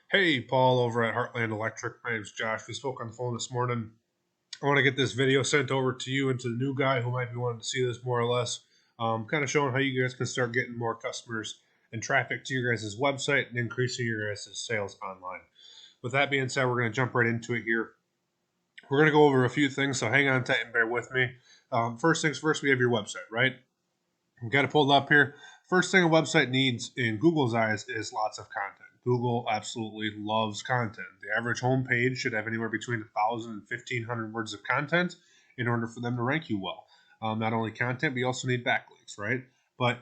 Hey, Paul over at Heartland Electric. My name's Josh. We spoke on the phone this morning. I want to get this video sent over to you and to the new guy who might be wanting to see this more or less. Kind of showing how you guys can start getting more customers and traffic to your guys' website and increasing your guys' sales online. With that being said, we're going to jump right into it here. We're going to go over a few things, so hang on tight and bear with me. First things first, we have your website, right? We've got it pulled up here. First thing a website needs in Google's eyes is lots of content. Google absolutely loves content. The average homepage should have anywhere between 1,000 and 1,500 words of content in order for them to rank you well. Not only content, but you also need backlinks, right? But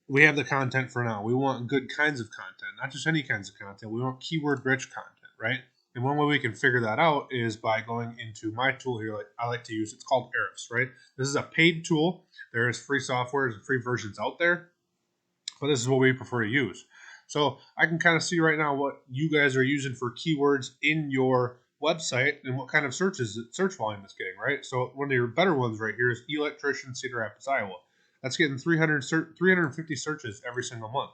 we have the content for now. We want good kinds of content, not just any kinds of content. We want keyword-rich content, right? And one way we can figure that out is by going into my tool here, like I like to use. It's called Ahrefs, right? This is a paid tool. There is free software, and free versions out there, but this is what we prefer to use. So I can kind of see right now what you guys are using for keywords in your website and what kind of search volume it's getting, right? So one of your better ones right here is electrician, Cedar Rapids, Iowa. That's getting 350 searches every single month.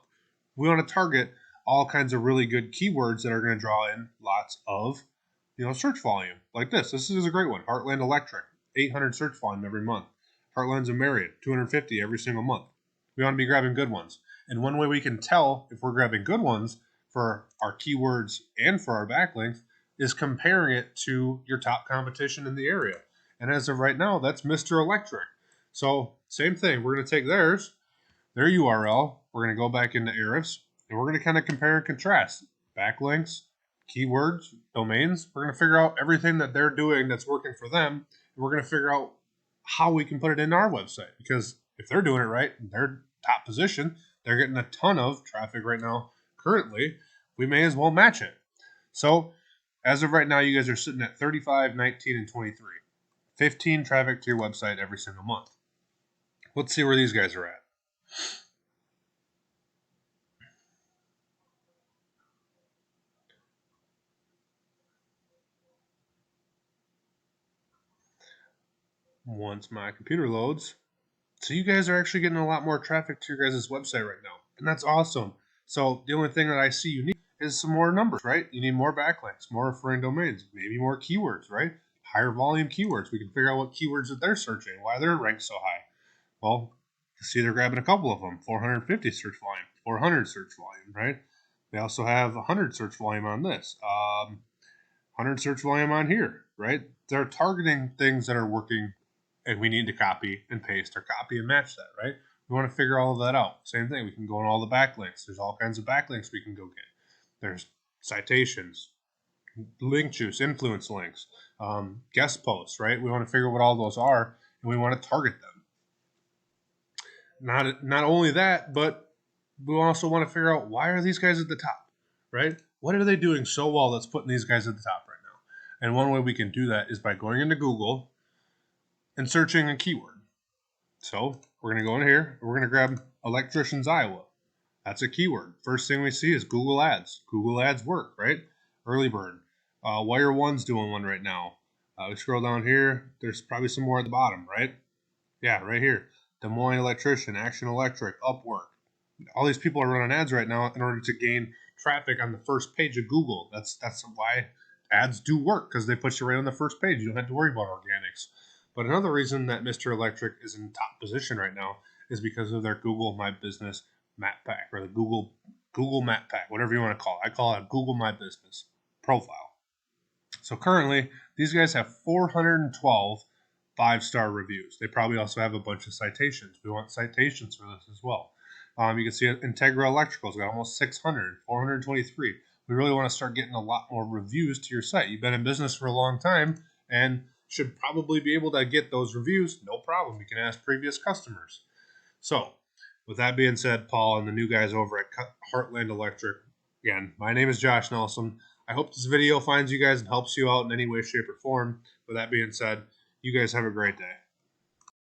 We want to target all kinds of really good keywords that are going to draw in lots of, search volume. Like this. This is a great one. Heartland Electric, 800 search volume every month. Heartland's a Marriott, 250 every single month. We want to be grabbing good ones. And one way we can tell if we're grabbing good ones for our keywords and for our backlinks is comparing it to your top competition in the area. And as of right now, that's Mr. Electric. So same thing. We're going to take their URL. We're going to go back into Ahrefs, and we're going to kind of compare and contrast backlinks, keywords, domains. We're going to figure out everything that they're doing that's working for them. And we're going to figure out how we can put it in our website. Because if they're doing it right, they're top position, they're getting a ton of traffic right now. Currently, we may as well match it. So as of right now, you guys are sitting at 35, 19, and 23. 15 traffic to your website every single month. Let's see where these guys are at. Once my computer loads. So you guys are actually getting a lot more traffic to your guys' website right now. And that's awesome. So the only thing that I see you need is some more numbers, right? You need more backlinks, more referring domains, maybe more keywords, right? Higher volume keywords. We can figure out what keywords that they're searching, why they're ranked so high. Well, you see they're grabbing a couple of them. 450 search volume, 400 search volume, right? They also have 100 search volume on this, 100 search volume on here, right? They're targeting things that are working, and we need to copy and paste or copy and match that, right? We want to figure all of that out. Same thing. We can go on all the backlinks. There's all kinds of backlinks we can go get. There's citations, link juice, influence links, guest posts, right? We want to figure what all those are, and we want to target them. Not only that, but we also want to figure out why are these guys at the top, right? What are they doing so well that's putting these guys at the top right now? And one way we can do that is by going into Google and searching a keyword. So we're going to go in here. We're going to grab electricians, Iowa. That's a keyword. First thing we see is Google Ads. Google Ads work, right? Early bird. Wire One's doing one right now. We scroll down here. There's probably some more at the bottom, right? Yeah, right here. Des Moines Electrician, Action Electric, Upwork. All these people are running ads right now in order to gain traffic on the first page of Google. That's why ads do work, because they put you right on the first page. You don't have to worry about organics. But another reason that Mr. Electric is in top position right now is because of their Google My Business Map Pack, or the Google Map Pack, whatever you want to call it. I call it a Google My Business profile. So currently, these guys have 412 5-star reviews. They probably also have a bunch of citations. We want citations for this as well. You can see Integra Electrical's got almost 600, 423. We really want to start getting a lot more reviews to your site. You've been in business for a long time and should probably be able to get those reviews. No problem. You can ask previous customers. So, with that being said, Paul and the new guys over at Heartland Electric, again, my name is Josh Nelson. I hope this video finds you guys and helps you out in any way, shape, or form. With that being said, you guys have a great day.